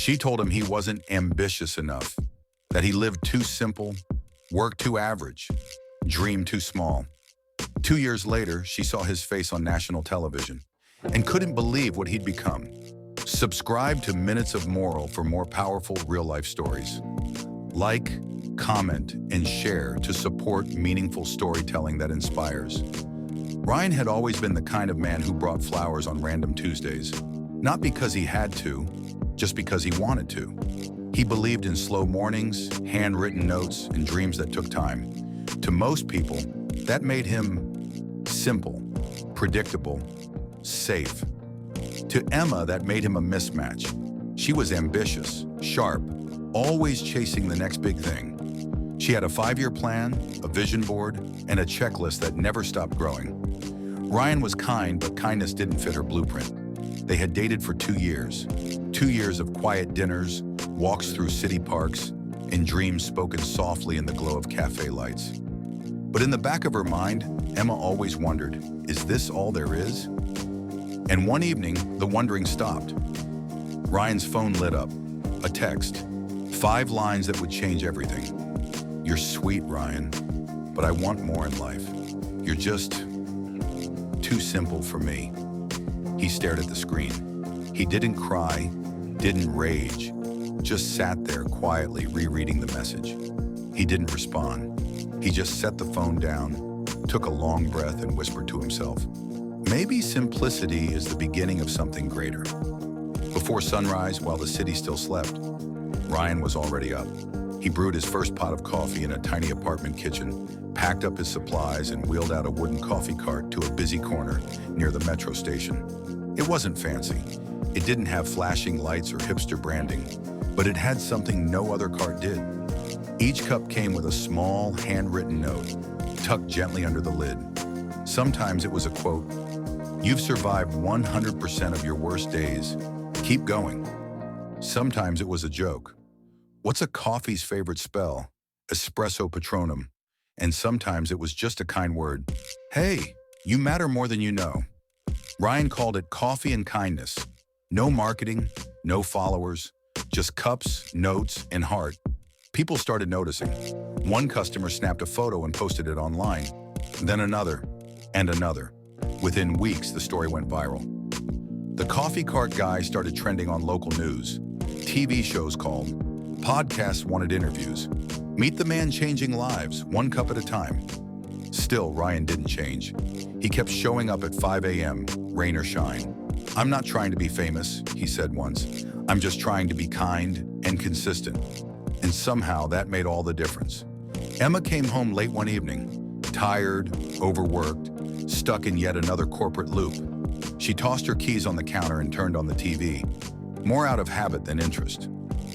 She told him he wasn't ambitious enough, that he lived too simple, worked too average, dreamed too small. 2 years later, she saw his face on national television and couldn't believe what he'd become. Subscribe to Minutes of Moral for more powerful real-life stories. Like, comment, and share to support meaningful storytelling that inspires. Ryan had always been the kind of man who brought flowers on random Tuesdays, not because he had to, just because he wanted to. He believed in slow mornings, handwritten notes, and dreams that took time. To most people, that made him simple, predictable, safe. To Emma, that made him a mismatch. She was ambitious, sharp, always chasing the next big thing. She had a 5-year plan, a vision board, and a checklist that never stopped growing. Ryan was kind, but kindness didn't fit her blueprint. They had dated for 2 years. 2 years of quiet dinners, walks through city parks, and dreams spoken softly in the glow of cafe lights. But in the back of her mind, Emma always wondered, is this all there is? And one evening, the wondering stopped. Ryan's phone lit up. A text. 5 lines that would change everything. You're sweet, Ryan, but I want more in life. You're just too simple for me. He stared at the screen. He didn't cry, didn't rage, just sat there quietly rereading the message. He didn't respond. He just set the phone down, took a long breath, and whispered to himself, maybe simplicity is the beginning of something greater. Before sunrise, while the city still slept, Ryan was already up. He brewed his first pot of coffee in a tiny apartment kitchen, packed up his supplies, and wheeled out a wooden coffee cart to a busy corner near the metro station. It wasn't fancy. It didn't have flashing lights or hipster branding, but it had something no other cart did. Each cup came with a small, handwritten note, tucked gently under the lid. Sometimes it was a quote, "You've survived 100% of your worst days. Keep going." Sometimes it was a joke. "What's a coffee's favorite spell? Espresso Patronum." And sometimes it was just a kind word. "Hey, you matter more than you know." Ryan called it coffee and kindness. No marketing, no followers, just cups, notes, and heart. People started noticing. One customer snapped a photo and posted it online. Then another, and another. Within weeks, the story went viral. The coffee cart guy started trending on local news. TV shows called. Podcasts wanted interviews. Meet the man changing lives, one cup at a time. Still, Ryan didn't change. He kept showing up at 5 a.m., rain or shine. "I'm not trying to be famous," he said once. "I'm just trying to be kind and consistent." And somehow that made all the difference. Emma came home late one evening, tired, overworked, stuck in yet another corporate loop. She tossed her keys on the counter and turned on the TV, more out of habit than interest.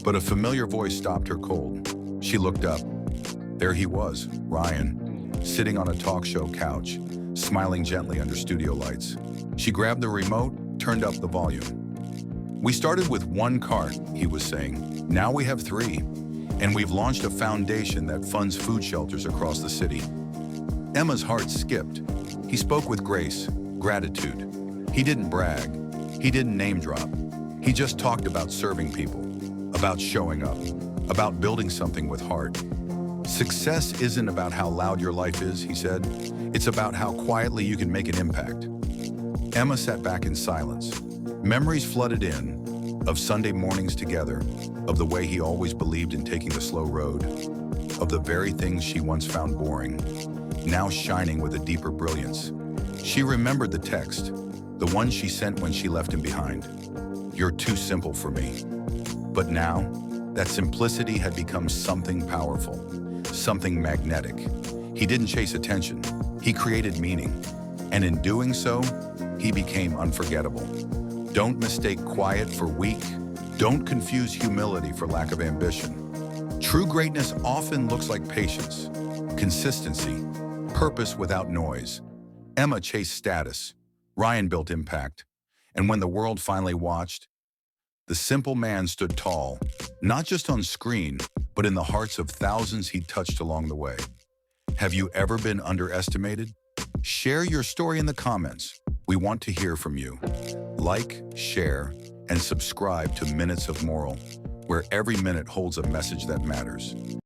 But a familiar voice stopped her cold. She looked up. There he was, Ryan, sitting on a talk show couch, smiling gently under studio lights. She grabbed the remote, turned up the volume. "We started with 1 cart," he was saying. "Now we have 3. And we've launched a foundation that funds food shelters across the city." Emma's heart skipped. He spoke with grace, gratitude. He didn't brag. He didn't name drop. He just talked about serving people, about showing up, about building something with heart. "Success isn't about how loud your life is," he said. "It's about how quietly you can make an impact." Emma sat back in silence. Memories flooded in, of Sunday mornings together, of the way he always believed in taking the slow road, of the very things she once found boring, now shining with a deeper brilliance. She remembered the text, the one she sent when she left him behind. "You're too simple for me." But now, that simplicity had become something powerful, something magnetic. He didn't chase attention, he created meaning. And in doing so, he became unforgettable. Don't mistake quiet for weak. Don't confuse humility for lack of ambition. True greatness often looks like patience, consistency, purpose without noise. Emma chased status. Ryan built impact. And when the world finally watched, the simple man stood tall, not just on screen, but in the hearts of thousands he touched along the way. Have you ever been underestimated? Share your story in the comments. We want to hear from you. Like, share, and subscribe to Minutes of Moral. where every minute holds a message that matters.